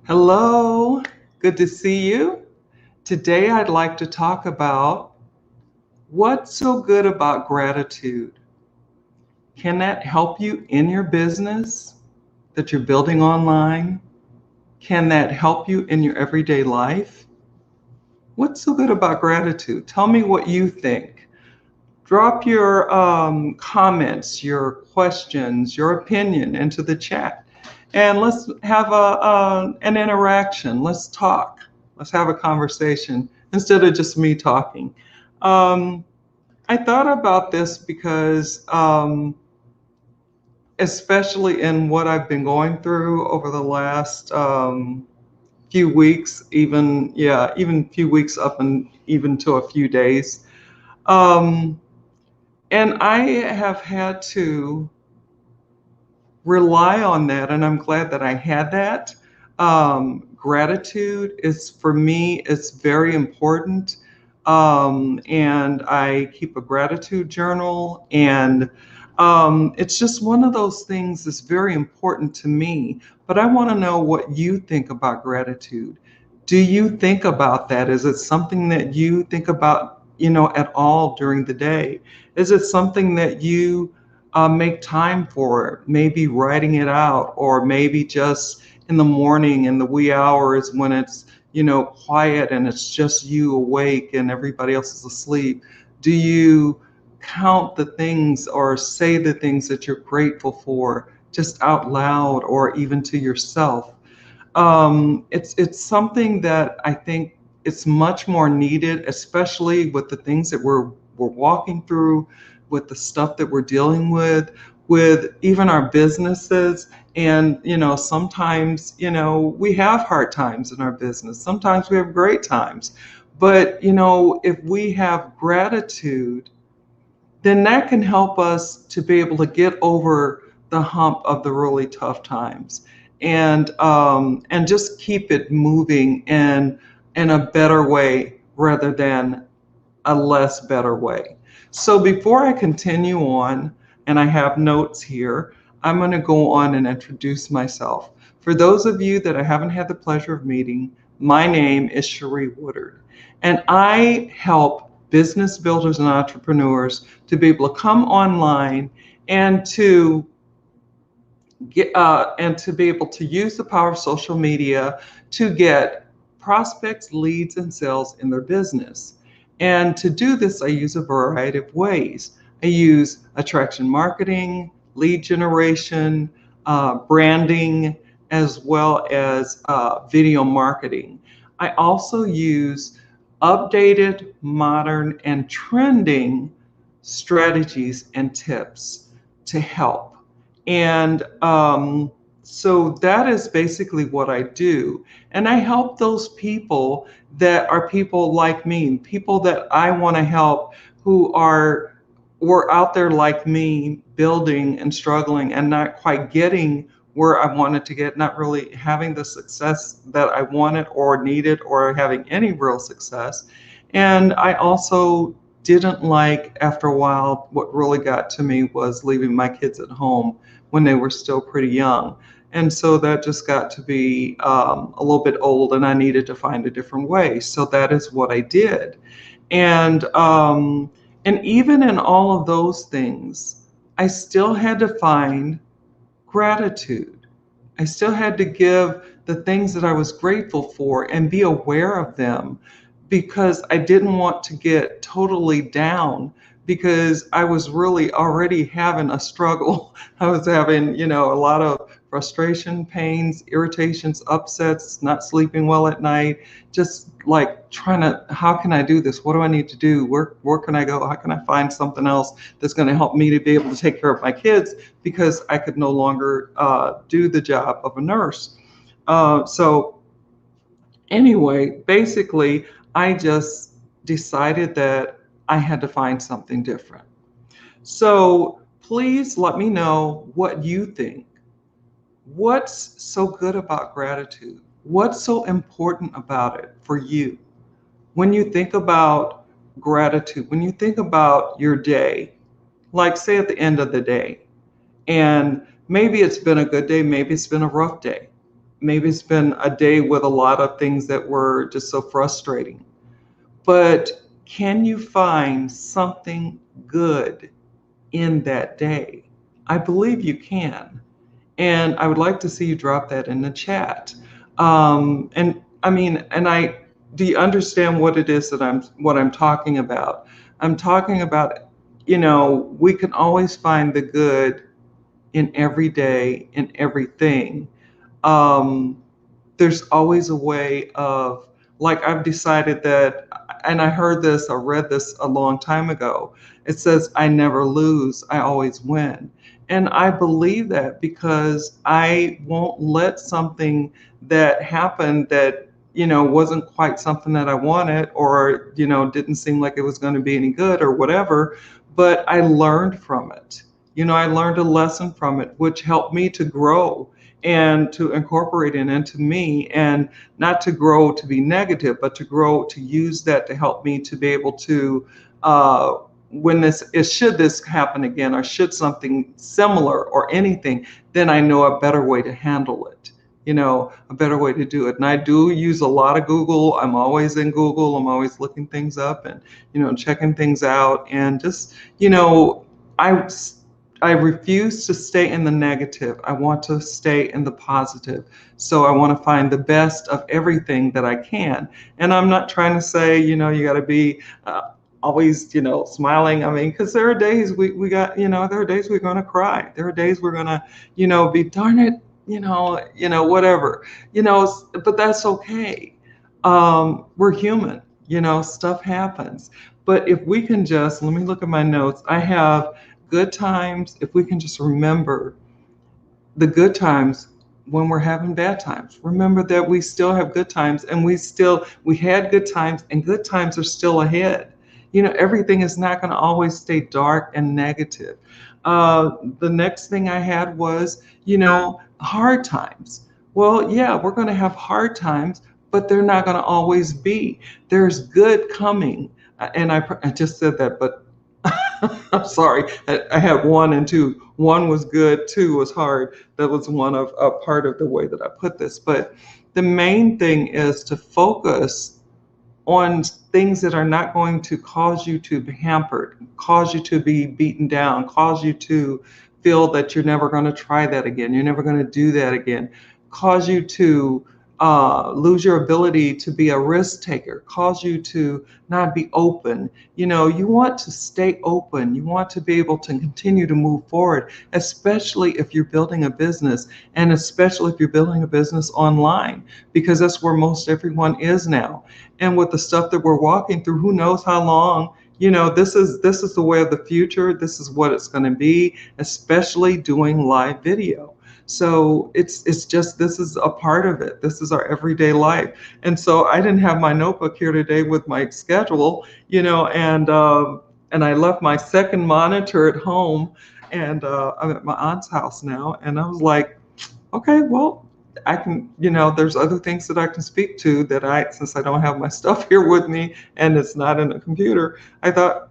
Hello, good to see you. Today I'd like to talk about what's so good about gratitude. Can that help you in your business that you're building online? Can that help you in your everyday life? What's so good about gratitude? Tell me what you think. Drop your comments, your questions, your opinion into the chat, and let's have an interaction. Let's talk. Let's have a conversation instead of just me talking. Um, I thought about this because, especially in what I've been going through over the last few weeks, even few weeks up and even to a few days. Um, And I have had to rely on that, and I'm glad that I had that. Gratitude is, for me, it's very important. And I keep a gratitude journal, and it's just one of those things that's very important to me. But I want to know what you think about gratitude. Do you think about that? Is it something that you think about, at all during the day? Is it something that you make time for it, maybe writing it out, or maybe just in the morning in the wee hours when it's, quiet and it's just you awake and everybody else is asleep? Do you count the things or say the things that you're grateful for just out loud or even to yourself? It's something that I think it's much more needed, especially with the things that we're walking through, with the stuff that we're dealing with even our businesses. And sometimes we have hard times in our business. Sometimes we have great times, but if we have gratitude, then that can help us to be able to get over the hump of the really tough times, and just keep it moving in a better way rather than a less better way. So before I continue on, and I have notes here, I'm going to go on and introduce myself. For those of you that I haven't had the pleasure of meeting, my name is Cherie Woodard, and I help business builders and entrepreneurs to be able to come online and to be able to use the power of social media to get prospects, leads, and sales in their business. And to do this, I use a variety of ways. I use attraction marketing, lead generation, branding, as well as video marketing. I also use updated, modern, and trending strategies and tips to help. And so that is basically what I do. And I help those people that are people like me, people that I want to help, who were out there like me, building and struggling and not quite getting where I wanted to get, not really having the success that I wanted or needed, or having any real success. And I also didn't like, after a while, what really got to me was leaving my kids at home when they were still pretty young. And so that just got to be a little bit old, and I needed to find a different way. So that is what I did. And even in all of those things, I still had to find gratitude. I still had to give the things that I was grateful for and be aware of them, because I didn't want to get totally down, because I was really already having a struggle. I was having, a lot of frustration, pains, irritations, upsets, not sleeping well at night, just like trying to, how can I do this? What do I need to do? Where can I go? How can I find something else that's going to help me to be able to take care of my kids, because I could no longer do the job of a nurse. So anyway, basically, I just decided that I had to find something different. So please let me know what you think. What's so good about gratitude? What's so important about it for you? When you think about gratitude, when you think about your day, like say at the end of the day, and maybe it's been a good day, maybe it's been a rough day. maybe it's been a day with a lot of things that were just so frustrating. But can you find something good in that day? I believe you can. And I would like to see you drop that in the chat. And I mean, and I do you understand what it is that I'm talking about? I'm talking about, we can always find the good in every day, in everything. Um, there's always a way of, like, I've decided that, and I heard this, I read this a long time ago. It says, I never lose, I always win. And I believe that because I won't let something that happened that, wasn't quite something that I wanted, or, didn't seem like it was going to be any good or whatever, but I learned from it. I learned a lesson from it, which helped me to grow and to incorporate it into me, and not to grow to be negative, but to grow to use that to help me to be able to, when should this happen again, or should something similar or anything, then I know a better way to handle it, a better way to do it. And I do use a lot of Google. I'm always in Google. I'm always looking things up and, checking things out, and just, I I refuse to stay in the negative. I want to stay in the positive. So I want to find the best of everything that I can. And I'm not trying to say, you got to be always, smiling. I mean, because there are days we got, there are days we're going to cry. There are days we're going to, be darn it, whatever, but that's okay. We're human, stuff happens. But if we can just, let me look at my notes. I have good times. If we can just remember the good times when we're having bad times, remember that we still have good times, and we had good times, and good times are still ahead. Everything is not going to always stay dark and negative. The next thing I had was, hard times. Well, yeah, we're going to have hard times, but they're not going to always be. There's good coming. And I just said that, but I'm sorry. I had one and two. One was good, two was hard. That was one of a part of the way that I put this. But the main thing is to focus on things that are not going to cause you to be hampered, cause you to be beaten down, cause you to feel that you're never going to try that again, you're never going to do that again, cause you to lose your ability to be a risk taker, cause you to not be open. You want to stay open. You want to be able to continue to move forward, especially if you're building a business, and especially if you're building a business online, because that's where most everyone is now. And with the stuff that we're walking through, who knows how long, this is the way of the future. This is what it's going to be, especially doing live video. So it's just, this is a part of it. This is our everyday life. And so I didn't have my notebook here today with my schedule, and I left my second monitor at home, and I'm at my aunt's house now. And I was like, okay, well, I can, there's other things that I can speak to since I don't have my stuff here with me and it's not in a computer, I thought,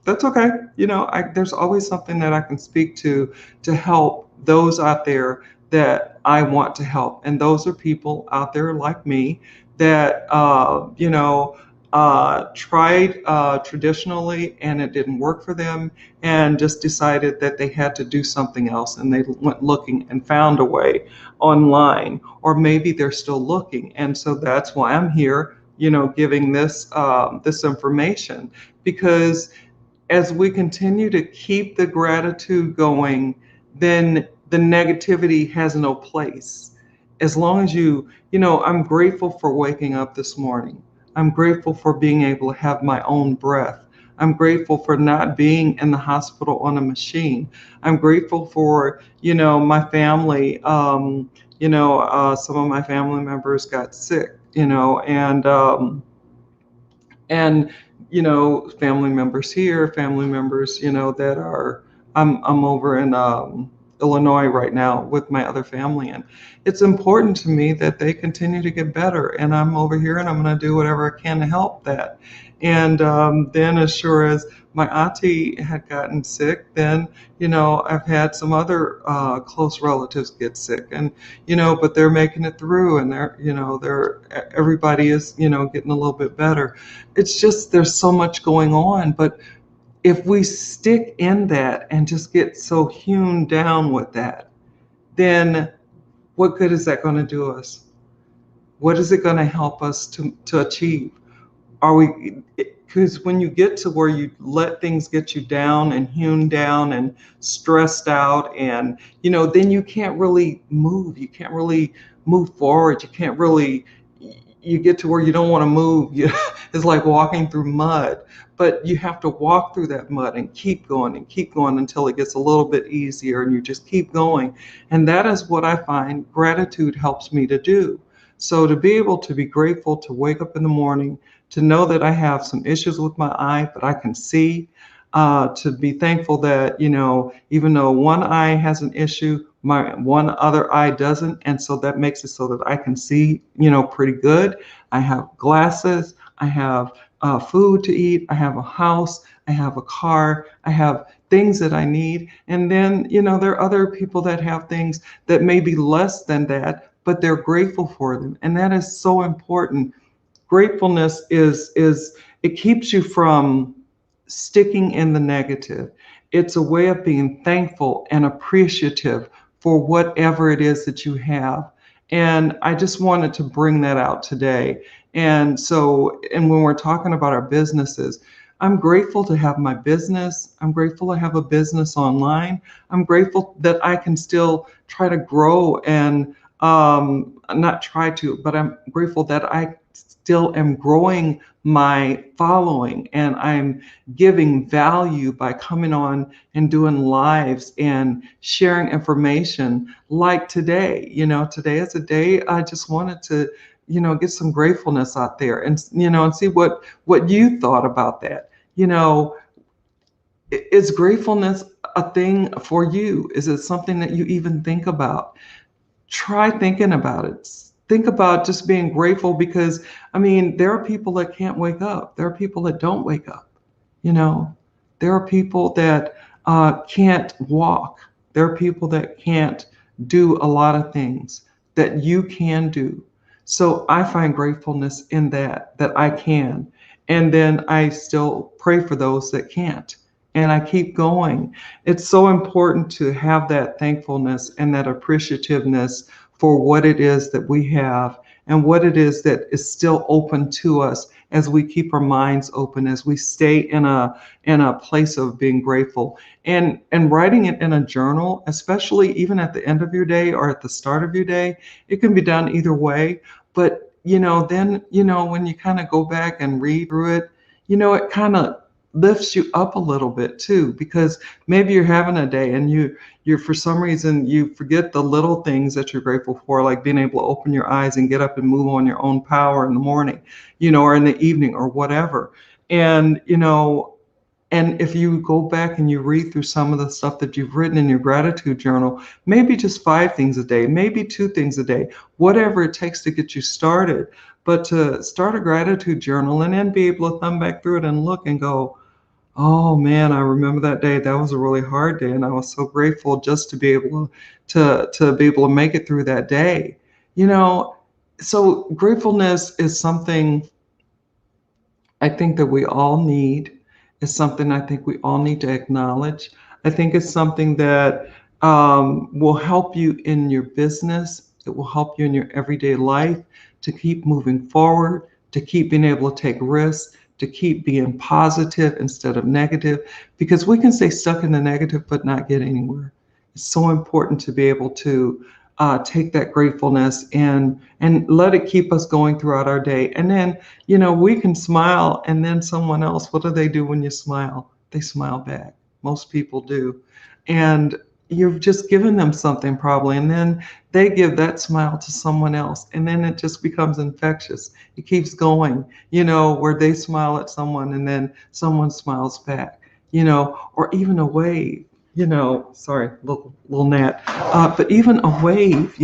that's okay. There's always something that I can speak to help those out there that I want to help. And those are people out there like me that, tried traditionally and it didn't work for them, and just decided that they had to do something else, and they went looking and found a way online, or maybe they're still looking. And so that's why I'm here, giving this information, because as we continue to keep the gratitude going, then the negativity has no place. As long as I'm grateful for waking up this morning. I'm grateful for being able to have my own breath. I'm grateful for not being in the hospital on a machine. I'm grateful for, my family. Some of my family members got sick, and family members here, family members, that are, I'm over in Illinois right now with my other family. And it's important to me that they continue to get better. And I'm over here and I'm going to do whatever I can to help that. And then, as sure as my auntie had gotten sick, then, I've had some other close relatives get sick. And, but they're making it through and everybody is, getting a little bit better. It's just there's so much going on. But if we stick in that and just get so hewn down with that, then what good is that going to do us? What is it going to help us to achieve? Are we, because when you get to where you let things get you down and hewn down and stressed out, and then you can't really move. You can't really move forward. You can't really, you get to where you don't want to move. It's like walking through mud, but you have to walk through that mud and keep going until it gets a little bit easier, and you just keep going. And that is what I find gratitude helps me to do. So to be able to be grateful to wake up in the morning, to know that I have some issues with my eye, but I can see, to be thankful that, even though one eye has an issue, my one other eye doesn't. And so that makes it so that I can see, pretty good. I have glasses, I have food to eat, I have a house, I have a car, I have things that I need. And then, there are other people that have things that may be less than that, but they're grateful for them. And that is so important. Gratefulness is it keeps you from sticking in the negative. It's a way of being thankful and appreciative for whatever it is that you have. And I just wanted to bring that out today. And when we're talking about our businesses, I'm grateful to have my business. I'm grateful to have a business online. I'm grateful that I can still try to grow and not try to, but I'm grateful that I still am growing my following, and I'm giving value by coming on and doing lives and sharing information like today. Today is a day I just wanted to, get some gratefulness out there and, and see what you thought about that. Is gratefulness a thing for you? Is it something that you even think about? Try thinking about it. Think about just being grateful, because there are people that can't wake up. There are people that don't wake up. There are people that can't walk. There are people that can't do a lot of things that you can do. So I find gratefulness in that I can. And then I still pray for those that can't. And I keep going. It's so important to have that thankfulness and that appreciativeness for what it is that we have and what it is that is still open to us as we keep our minds open, as we stay in a place of being grateful. And writing it in a journal, especially even at the end of your day or at the start of your day, it can be done either way. But then when you kind of go back and read through it, it kind of lifts you up a little bit too, because maybe you're having a day and you're for some reason you forget the little things that you're grateful for, like being able to open your eyes and get up and move on your own power in the morning, or in the evening or whatever. And and if you go back and you read through some of the stuff that you've written in your gratitude journal, maybe just 5 things a day, maybe 2 things a day, whatever it takes to get you started. But to start a gratitude journal and then be able to thumb back through it and look and go, oh man, I remember that day. That was a really hard day, and I was so grateful just to be able to be able to make it through that day. So gratefulness is something I think that we all need. It's something I think we all need to acknowledge. I think it's something that will help you in your business. It will help you in your everyday life to keep moving forward, to keep being able to take risks, to keep being positive instead of negative, because we can stay stuck in the negative but not get anywhere. It's so important to be able to take that gratefulness and let it keep us going throughout our day. And then, we can smile, and then someone else, what do they do when you smile? They smile back. Most people do. And you've just given them something probably, and then they give that smile to someone else, and then it just becomes infectious. It keeps going, where they smile at someone and then someone smiles back, or even a wave. sorry, little gnat, but even a wave,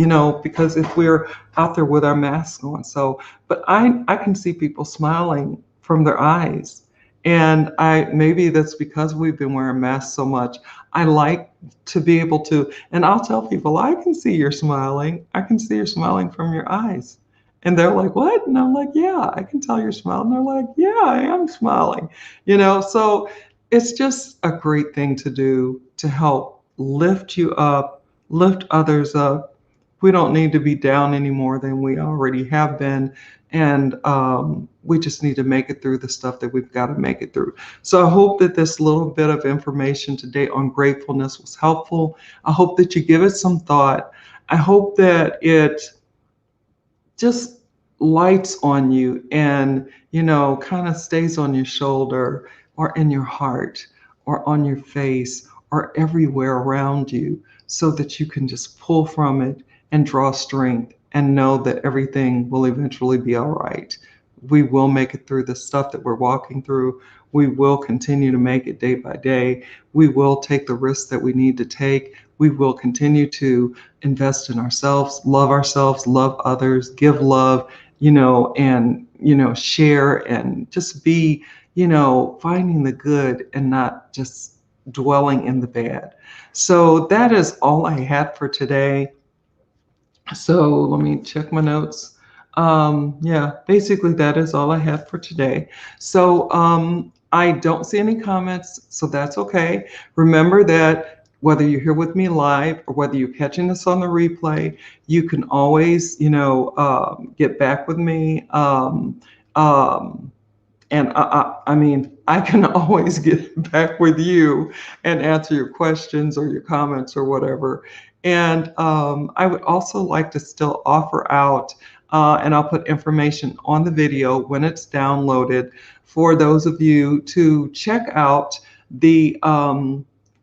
because if we're out there with our masks on. So, but I can see people smiling from their eyes. And maybe that's because we've been wearing masks so much. I like to be able to, and I'll tell people, I can see you're smiling. I can see you're smiling from your eyes. And they're like, what? And I'm like, yeah, I can tell you're smiling. They're like, yeah, I am smiling. So it's just a great thing to do to help lift you up, lift others up. We don't need to be down any more than we already have been. And we just need to make it through the stuff that we've got to make it through. So I hope that this little bit of information today on gratefulness was helpful. I hope that you give it some thought. I hope that it just lights on you and, kind of stays on your shoulder or in your heart or on your face or everywhere around you so that you can just pull from it and draw strength and know that everything will eventually be all right. We will make it through the stuff that we're walking through. We will continue to make it day by day. We will take the risks that we need to take. We will continue to invest in ourselves, love others, give love, and, share and just be, finding the good and not just dwelling in the bad. So that is all I had for today. So let me check my notes. Yeah, basically that is all I have for today. So I don't see any comments, so that's okay. Remember that whether you're here with me live or whether you're catching this on the replay, you can always, get back with me. And I mean, I can always get back with you and answer your questions or your comments or whatever. And I would also like to still offer out, and I'll put information on the video when it's downloaded for those of you to check out the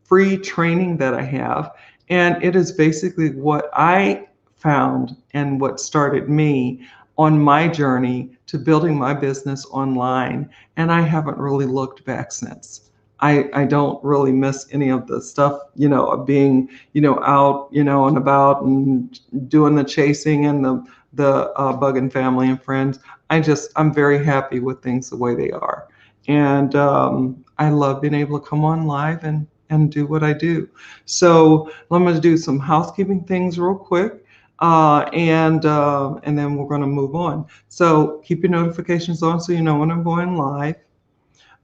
free training that I have. And it is basically what I found and what started me on my journey to building my business online. And I haven't really looked back since. I don't really miss any of the stuff, of being, out, and about and doing the chasing and the bugging family and friends. I'm very happy with things the way they are. And I love being able to come on live and do what I do. So I'm going to do some housekeeping things real quick. And then we're going to move on. So keep your notifications on so you know when I'm going live.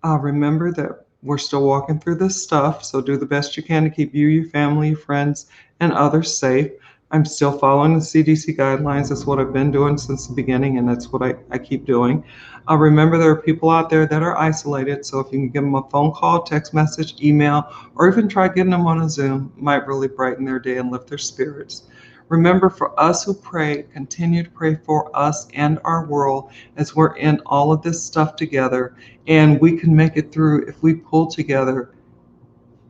Remember that we're still walking through this stuff, so do the best you can to keep you, your family, your friends, and others safe. I'm still following the CDC guidelines. That's what I've been doing since the beginning, and that's what I keep doing. Remember, there are people out there that are isolated, so if you can give them a phone call, text message, email, or even try getting them on a Zoom, might really brighten their day and lift their spirits. Remember, for us who pray, continue to pray for us and our world as we're in all of this stuff together, and we can make it through if we pull together,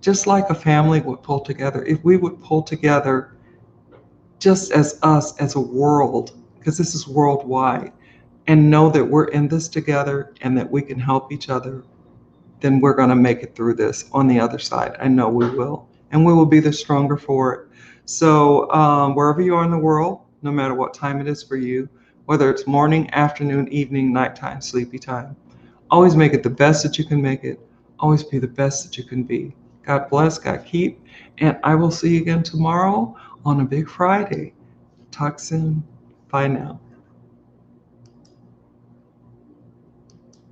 just like a family would pull together. If we would pull together just as us, as a world, because this is worldwide, and know that we're in this together and that we can help each other, then we're going to make it through this on the other side. I know we will, and we will be the stronger for it. So wherever you are in the world, no matter what time it is for you, whether it's morning, afternoon, evening, nighttime, sleepy time, always make it the best that you can make it. Always be the best that you can be. God bless, God keep, and I will see you again tomorrow on a big Friday. Talk soon. Bye now.